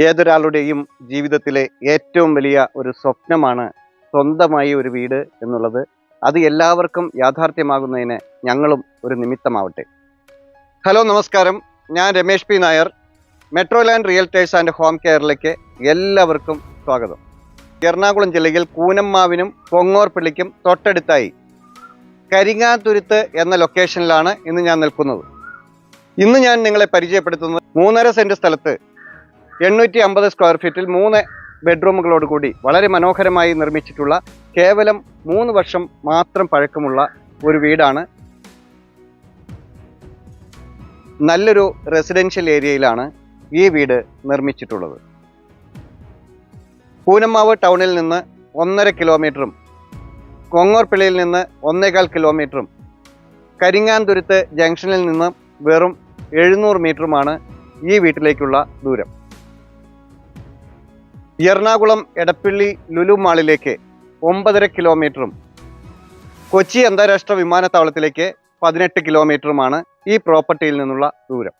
ഏതൊരാളുടെയും ജീവിതത്തിലെ ഏറ്റവും വലിയ ഒരു സ്വപ്നമാണ് സ്വന്തമായി ഒരു വീട് എന്നുള്ളത്. അത് എല്ലാവർക്കും യാഥാർത്ഥ്യമാകുന്നതിന് ഞങ്ങളും ഒരു നിമിത്തമാവട്ടെ. ഹലോ, നമസ്കാരം. ഞാൻ Ramesh P Nair. Metroland Realtors and home കെയറിലേക്ക് എല്ലാവർക്കും സ്വാഗതം. എറണാകുളം ജില്ലയിൽ കൂനമ്മാവിനും കൊങ്ങോർപ്പള്ളിക്കും തൊട്ടടുത്തായി കരിങ്ങാതുരുത്ത് എന്ന ലൊക്കേഷനിലാണ് ഇന്ന് ഞാൻ നിൽക്കുന്നത്. ഇന്ന് ഞാൻ നിങ്ങളെ പരിചയപ്പെടുത്തുന്നത് 3.5 സെൻറ്റ് സ്ഥലത്ത് 850 സ്ക്വയർ ഫീറ്റിൽ 3 ബെഡ്റൂമുകളോട് കൂടി വളരെ മനോഹരമായി നിർമ്മിച്ചിട്ടുള്ള കേവലം 3 വർഷം മാത്രം പഴക്കമുള്ള ഒരു വീടാണ്. നല്ലൊരു റെസിഡൻഷ്യൽ ഏരിയയിലാണ് ഈ വീട് നിർമ്മിച്ചിട്ടുള്ളത്. കൂനമ്മാവ് ടൗണിൽ നിന്ന് 1.5 കിലോമീറ്ററും കൊങ്ങോർപ്പള്ളിയിൽ നിന്ന് 1.25 കിലോമീറ്ററും കരിങ്ങാതുരുത്ത് ജംഗ്ഷനിൽ നിന്ന് വെറും 700 മീറ്ററുമാണ് ഈ വീട്ടിലേക്കുള്ള ദൂരം. എറണാകുളം എടപ്പള്ളി ലുലു മാളിലേക്ക് 9.5 കിലോമീറ്ററും കൊച്ചി അന്താരാഷ്ട്ര വിമാനത്താവളത്തിലേക്ക് 18 കിലോമീറ്ററുമാണ് ഈ പ്രോപ്പർട്ടിയിൽ നിന്നുള്ള ദൂരം.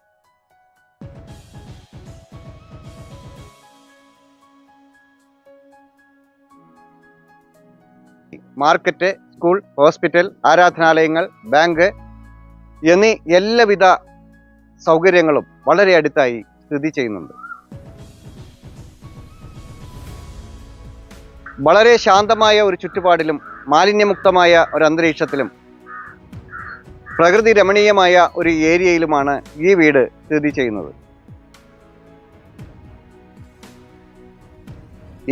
മാർക്കറ്റ്, സ്കൂൾ, ഹോസ്പിറ്റൽ, ആരാധനാലയങ്ങൾ, ബാങ്ക് എന്നീ എല്ലാവിധ സൗകര്യങ്ങളും വളരെ അടുത്തായി സ്ഥിതി ചെയ്യുന്നുണ്ട്. വളരെ ശാന്തമായ ഒരു ചുറ്റുപാടിലും മാലിന്യമുക്തമായ ഒരു അന്തരീക്ഷത്തിലും പ്രകൃതി രമണീയമായ ഒരു ഏരിയയിലുമാണ് ഈ വീട് സ്ഥിതി ചെയ്യുന്നത്.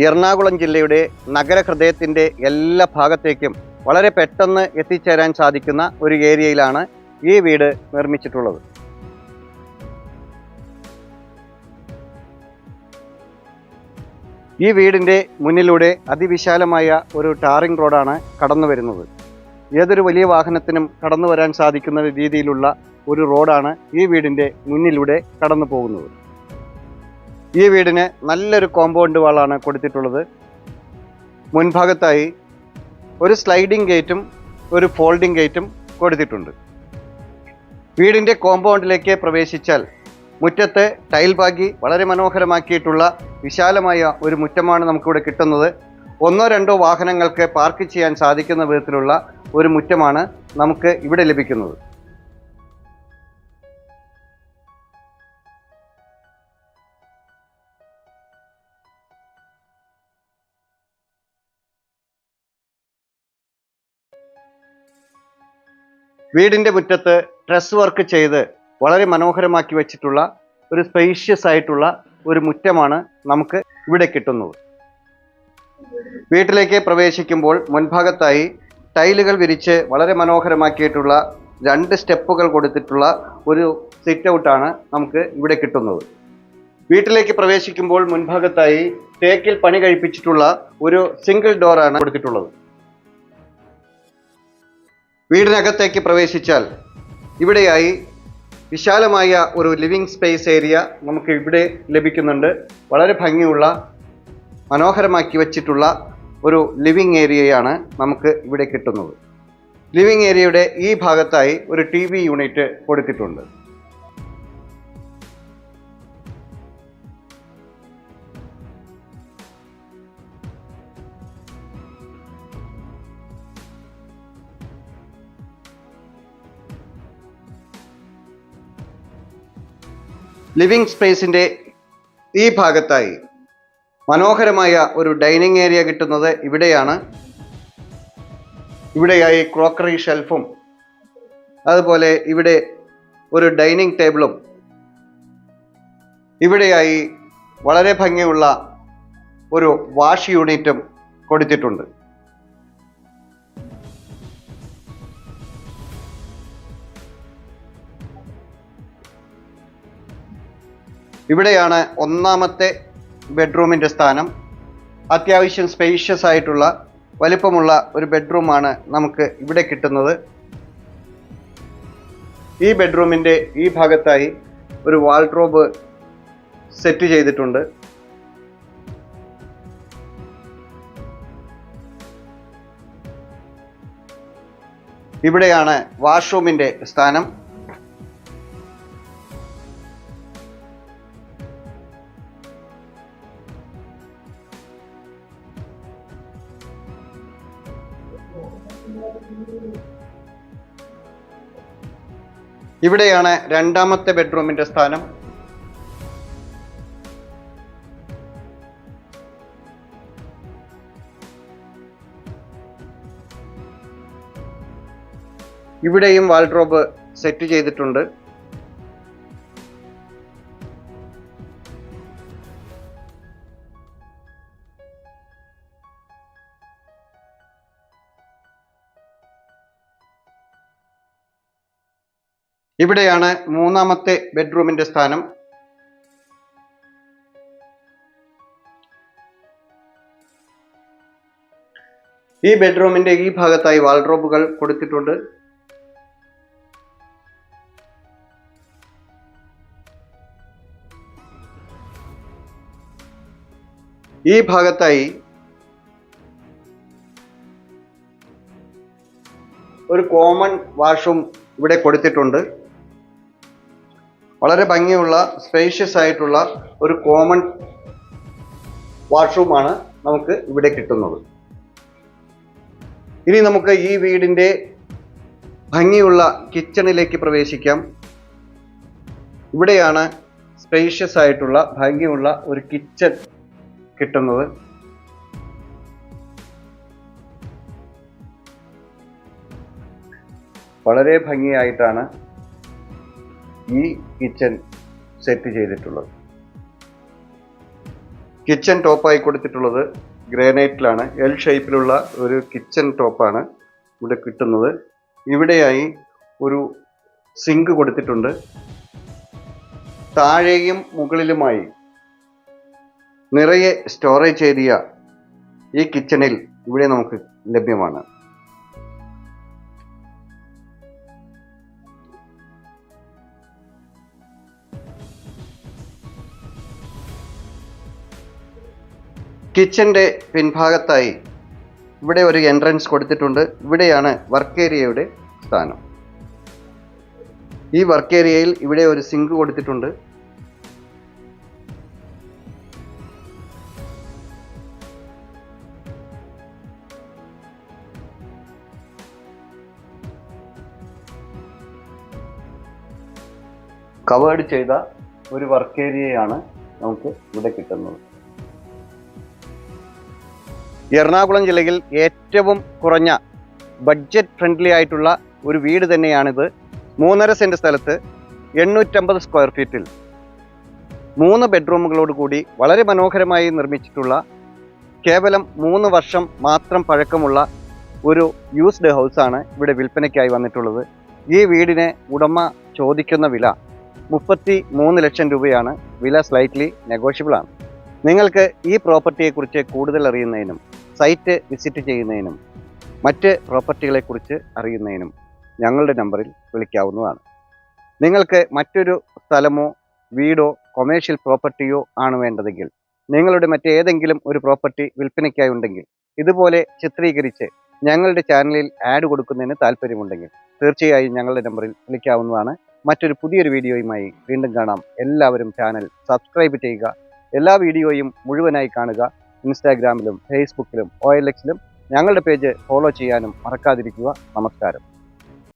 എറണാകുളം ജില്ലയുടെ നഗരഹൃദയത്തിൻ്റെ എല്ലാ ഭാഗത്തേക്കും വളരെ പെട്ടെന്ന് എത്തിച്ചേരാൻ സാധിക്കുന്ന ഒരു ഏരിയയിലാണ് ഈ വീട് നിർമ്മിച്ചിട്ടുള്ളത്. ഈ വീടിൻ്റെ മുന്നിലൂടെ അതിവിശാലമായ ഒരു ടാറിംഗ് റോഡാണ് കടന്നു വരുന്നത്. ഏതൊരു വലിയ വാഹനത്തിനും കടന്നു വരാൻ സാധിക്കുന്ന രീതിയിലുള്ള ഒരു റോഡാണ് ഈ വീടിൻ്റെ മുന്നിലൂടെ കടന്നു പോകുന്നത്. ഈ വീടിന് നല്ലൊരു കോമ്പൗണ്ട് വാളാണ് കൊടുത്തിട്ടുള്ളത്. മുൻഭാഗത്തായി ഒരു സ്ലൈഡിംഗ് ഗേറ്റും ഒരു ഫോൾഡിംഗ് ഗേറ്റും കൊടുത്തിട്ടുണ്ട്. വീടിൻ്റെ കോമ്പൗണ്ടിലേക്ക് പ്രവേശിച്ചാൽ മുറ്റത്ത് ടൈൽ പാകി വളരെ മനോഹരമാക്കിയിട്ടുള്ള വിശാലമായ ഒരു മുറ്റമാണ് നമുക്കിവിടെ കിട്ടുന്നത്. 1-2 വാഹനങ്ങൾക്ക് പാർക്ക് ചെയ്യാൻ സാധിക്കുന്ന വിധത്തിലുള്ള ഒരു മുറ്റമാണ് നമുക്ക് ഇവിടെ ലഭിക്കുന്നത്. വീടിൻ്റെ മുറ്റത്ത് ട്രസ് വർക്ക് ചെയ്ത് വളരെ മനോഹരമാക്കി വെച്ചിട്ടുള്ള ഒരു സ്പേഷ്യസ് ആയിട്ടുള്ള ഒരു മുറ്റമാണ് നമുക്ക് ഇവിടെ കിട്ടുന്നത്. വീട്ടിലേക്ക് പ്രവേശിക്കുമ്പോൾ മുൻഭാഗത്തായി ടൈലുകൾ വിരിച്ച് വളരെ മനോഹരമാക്കിയിട്ടുള്ള 2 സ്റ്റെപ്പുകൾ കൊടുത്തിട്ടുള്ള ഒരു സിറ്റ് ഔട്ടാണ് നമുക്ക് ഇവിടെ കിട്ടുന്നത്. വീട്ടിലേക്ക് പ്രവേശിക്കുമ്പോൾ മുൻഭാഗത്തായി തേക്കിൽ പണി കഴിപ്പിച്ചിട്ടുള്ള ഒരു സിംഗിൾ ഡോറാണ് കൊടുത്തിട്ടുള്ളത്. വീടിനകത്തേക്ക് പ്രവേശിച്ചാൽ ഇവിടെയായി വിശാലമായ ഒരു ലിവിംഗ് സ്പേസ് ഏരിയ നമുക്ക് ഇവിടെ ലഭിക്കുന്നുണ്ട്. വളരെ ഭംഗിയുള്ള മനോഹരമാക്കി വച്ചിട്ടുള്ള ഒരു ലിവിംഗ് ഏരിയയാണ് നമുക്ക് ഇവിടെ കിട്ടുന്നത്. ലിവിംഗ് ഏരിയയുടെ ഈ ഭാഗത്തായി ഒരു TV യൂണിറ്റ് കൊടുത്തിട്ടുണ്ട്. ലിവിംഗ് സ്പേസിൻ്റെ ഈ ഭാഗത്തായി മനോഹരമായ ഒരു ഡൈനിങ് ഏരിയ കിട്ടുന്നത് ഇവിടെയാണ്. ഇവിടെയായി ക്രോക്കറി ഷെൽഫും അതുപോലെ ഇവിടെ ഒരു ഡൈനിങ് ടേബിളും ഇവിടെയായി വളരെ ഭംഗിയുള്ള ഒരു വാഷ് യൂണിറ്റും കൊടുത്തിട്ടുണ്ട്. ഇവിടെയാണ് 1ാമത്തെ ബെഡ്റൂമിൻ്റെ സ്ഥാനം. അത്യാവശ്യം സ്പേഷ്യസ് ആയിട്ടുള്ള വലിപ്പമുള്ള ഒരു ബെഡ്റൂമാണ് നമുക്ക് ഇവിടെ കിട്ടുന്നത്. ഈ ബെഡ്റൂമിൻ്റെ ഈ ഭാഗത്തായി ഒരു വാൾഡ്രോബ് സെറ്റ് ചെയ്തിട്ടുണ്ട്. ഇവിടെയാണ് വാഷ്റൂമിൻ്റെ സ്ഥാനം. ഇവിടെയാണ് രണ്ടാമത്തെ ബെഡ്റൂമിന്റെ സ്ഥാനം. ഇവിടെയും വാൾഡ്രോബ് സെറ്റ് ചെയ്തിട്ടുണ്ട്. ഇവിടെയാണ് മൂന്നാമത്തെ ബെഡ്റൂമിന്റെ സ്ഥാനം. ഈ ബെഡ്റൂമിന്റെ ഈ ഭാഗത്തായി വാൾഡ്രോബുകൾ കൊടുത്തിട്ടുണ്ട്. ഈ ഭാഗത്തായി ഒരു കോമൺ വാഷ്റൂം ഇവിടെ കൊടുത്തിട്ടുണ്ട്. വളരെ ഭംഗിയുള്ള സ്പേഷ്യസ് ആയിട്ടുള്ള ഒരു കോമൺ വാഷ്റൂമാണ് നമുക്ക് ഇവിടെ കിട്ടുന്നത്. ഇനി നമുക്ക് ഈ വീടിൻ്റെ ഭംഗിയുള്ള കിച്ചണിലേക്ക് പ്രവേശിക്കാം. ഇവിടെയാണ് സ്പേഷ്യസ് ആയിട്ടുള്ള ഭംഗിയുള്ള ഒരു കിച്ചൺ കിട്ടുന്നത്. വളരെ ഭംഗിയായിട്ടാണ് ഈ കിച്ചൺ സെറ്റ് ചെയ്തിട്ടുള്ളത്. കിച്ചൺ ടോപ്പായി കൊടുത്തിട്ടുള്ളത് ഗ്രാനൈറ്റിലാണ്. എൽ ഷേപ്പിലുള്ള ഒരു കിച്ചൺ ടോപ്പാണ് ഇവിടെ കിട്ടുന്നത്. ഇവിടെയായി ഒരു സിങ്ക് കൊടുത്തിട്ടുണ്ട്. താഴെയും മുകളിലുമായി നിറയെ സ്റ്റോറേജ് ഏരിയ ഈ കിച്ചണിൽ ഇവിടെ നമുക്ക് ലഭ്യമാണ്. കിച്ചൻ്റെ പിൻഭാഗത്തായി ഇവിടെ ഒരു എൻട്രൻസ് കൊടുത്തിട്ടുണ്ട്. ഇവിടെയാണ് വർക്ക് ഏരിയയുടെ സ്ഥാനം. ഈ വർക്ക് ഏരിയയിൽ ഇവിടെ ഒരു സിങ്ക് കൊടുത്തിട്ടുണ്ട്. കവേർഡ് ചെയ്ത ഒരു വർക്ക് ഏരിയയാണ് നമുക്ക് ഇവിടെ കിട്ടുന്നത്. എറണാകുളം ജില്ലയിൽ ഏറ്റവും കുറഞ്ഞ ബഡ്ജറ്റ് ഫ്രണ്ട്ലി ആയിട്ടുള്ള ഒരു വീട് തന്നെയാണിത്. 3.5 സെൻറ്റ് സ്ഥലത്ത് 850 സ്ക്വയർ ഫീറ്റിൽ 3 ബെഡ്റൂമുകളോട് കൂടി വളരെ മനോഹരമായി നിർമ്മിച്ചിട്ടുള്ള കേവലം 3 വർഷം മാത്രം പഴക്കമുള്ള ഒരു യൂസ്ഡ് ഹൗസാണ് ഇവിടെ വിൽപ്പനയ്ക്കായി വന്നിട്ടുള്ളത്. ഈ വീടിന് ഉടമ ചോദിക്കുന്ന വില 33 ലക്ഷം രൂപയാണ്. വില സ്ലൈറ്റ്ലി നെഗോഷ്യബിൾ ആണ്. നിങ്ങൾക്ക് ഈ പ്രോപ്പർട്ടിയെക്കുറിച്ച് കൂടുതൽ അറിയുന്നതിനും സൈറ്റ് വിസിറ്റ് ചെയ്യുന്നതിനും മറ്റ് പ്രോപ്പർട്ടികളെക്കുറിച്ച് അറിയുന്നതിനും ഞങ്ങളുടെ നമ്പറിൽ വിളിക്കാവുന്നതാണ്. നിങ്ങൾക്ക് മറ്റൊരു സ്ഥലമോ വീടോ കൊമേഴ്ഷ്യൽ പ്രോപ്പർട്ടിയോ ആണ് വേണ്ടതെങ്കിൽ, നിങ്ങളുടെ മറ്റേതെങ്കിലും ഒരു പ്രോപ്പർട്ടി വിൽപ്പനയ്ക്കായി ഉണ്ടെങ്കിൽ, ഇതുപോലെ ചിത്രീകരിച്ച് ഞങ്ങളുടെ ചാനലിൽ ആഡ് കൊടുക്കുന്നതിന് താല്പര്യമുണ്ടെങ്കിൽ തീർച്ചയായും ഞങ്ങളുടെ നമ്പറിൽ വിളിക്കാവുന്നതാണ്. മറ്റൊരു പുതിയൊരു വീഡിയോയുമായി വീണ്ടും കാണാം. എല്ലാവരും ചാനൽ സബ്സ്ക്രൈബ് ചെയ്യുക. എല്ലാ വീഡിയോയും മുഴുവനായി കാണുക. ഇൻസ്റ്റാഗ്രാമിലും ഫേസ്ബുക്കിലും OLX-ലും ഞങ്ങളുടെ പേജ് ഫോളോ ചെയ്യാനും മറക്കാതിരിക്കുക. നമസ്കാരം.